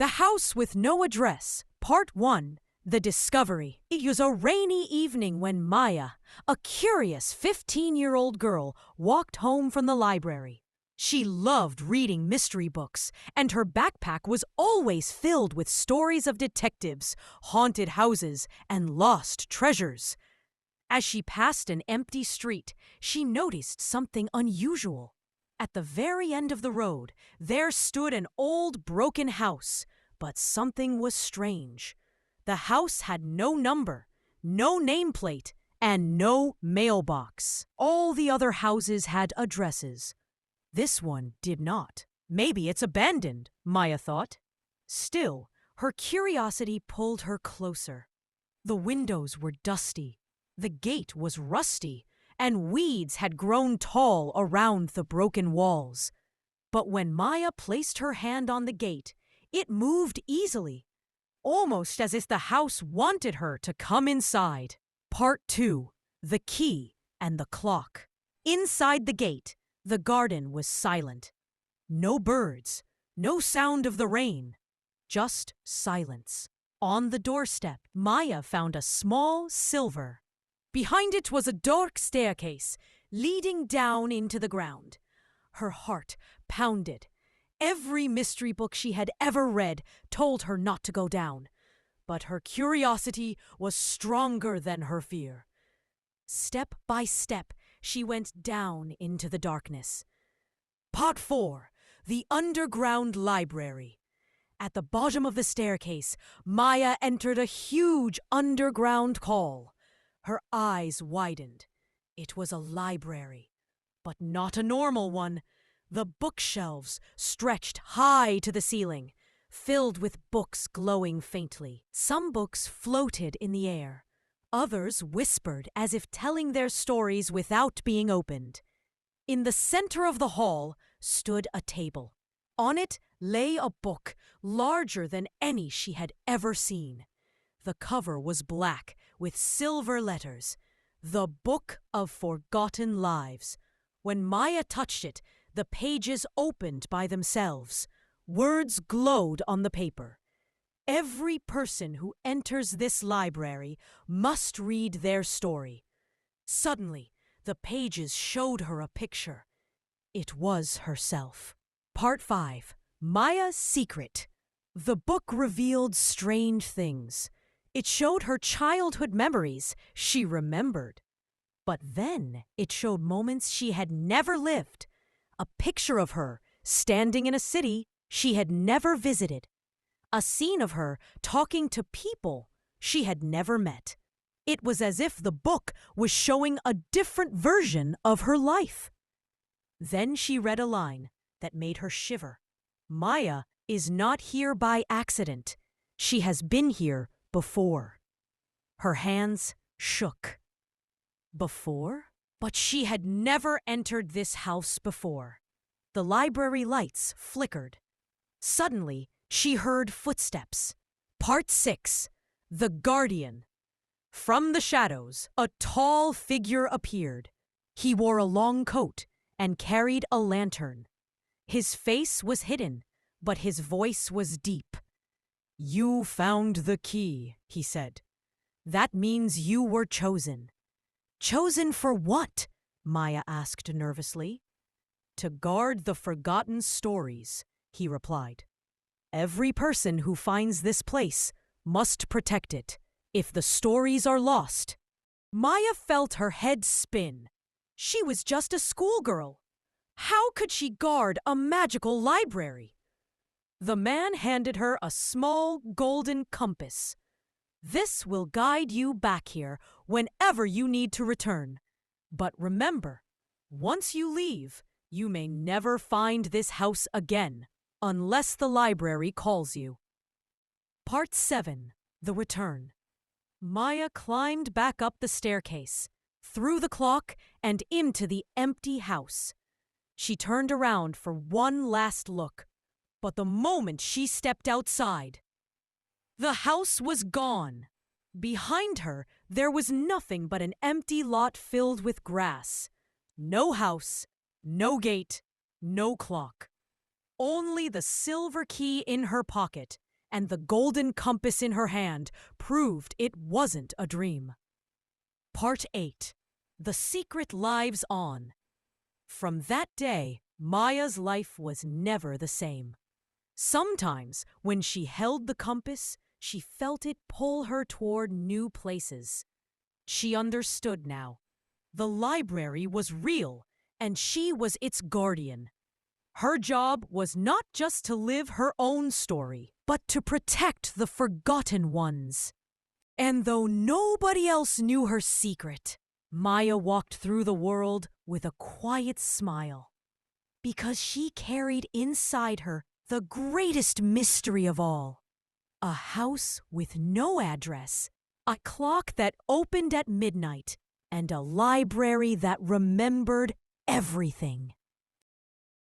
The House with No Address, Part 1, The Discovery. It was a rainy evening when Maya, a curious 15-year-old girl, walked home from the library. She loved reading mystery books, and her backpack was always filled with stories of detectives, haunted houses, and lost treasures. As she passed an empty street, she noticed something unusual. At the very end of the road, there stood an old broken house, but something was strange. The house had no number, no nameplate, and no mailbox. All the other houses had addresses. This one did not. Maybe it's abandoned, Maya thought. Still, her curiosity pulled her closer. The windows were dusty, the gate was rusty, and weeds had grown tall around the broken walls. But when Maya placed her hand on the gate, it moved easily, almost as if the house wanted her to come inside. Part 2. The Key and the Clock. Inside the gate, the garden was silent. No birds, no sound of the rain, just silence. On the doorstep, Maya found a small silver. Behind it was a dark staircase leading down into the ground. Her heart pounded. Every mystery book she had ever read told her not to go down, but her curiosity was stronger than her fear. Step by step, she went down into the darkness. Part 4. The Underground Library. At the bottom of the staircase, Maya entered a huge underground hall. Her eyes widened. It was a library, but not a normal one. The bookshelves stretched high to the ceiling, filled with books glowing faintly. Some books floated in the air. Others whispered as if telling their stories without being opened. In the center of the hall stood a table. On it lay a book larger than any she had ever seen. The cover was black with silver letters. The Book of Forgotten Lives. When Maya touched it, the pages opened by themselves. Words glowed on the paper. Every person who enters this library must read their story. Suddenly, the pages showed her a picture. It was herself. Part 5. Maya's Secret. The book revealed strange things. It showed her childhood memories she remembered. But then it showed moments she had never lived. A picture of her standing in a city she had never visited. A scene of her talking to people she had never met. It was as if the book was showing a different version of her life. Then she read a line that made her shiver. Maya is not here by accident. She has been here before. Her hands shook. Before? But she had never entered this house before. The library lights flickered. Suddenly, she heard footsteps. Part 6. The Guardian. From the shadows, a tall figure appeared. He wore a long coat and carried a lantern. His face was hidden, but his voice was deep. "You found the key," he said. "That means you were chosen." "Chosen for what?" Maya asked nervously. "To guard the forgotten stories," he replied. "Every person who finds this place must protect it. If the stories are lost..." Maya felt her head spin. She was just a schoolgirl. How could she guard a magical library? The man handed her a small golden compass. "This will guide you back here whenever you need to return. But remember, once you leave, you may never find this house again, unless the library calls you." Part 7. The Return. Maya climbed back up the staircase, through the clock, and into the empty house. She turned around for one last look, but the moment she stepped outside, the house was gone. Behind her, there was nothing but an empty lot filled with grass. No house, no gate, no clock. Only the silver key in her pocket and the golden compass in her hand proved it wasn't a dream. Part 8. The Secret Lives On. From that day, Maya's life was never the same. Sometimes, when she held the compass, she felt it pull her toward new places. She understood now. The library was real, and she was its guardian. Her job was not just to live her own story, but to protect the forgotten ones. And though nobody else knew her secret, Maya walked through the world with a quiet smile, because she carried inside her the greatest mystery of all. A house with no address, a clock that opened at midnight, and a library that remembered everything.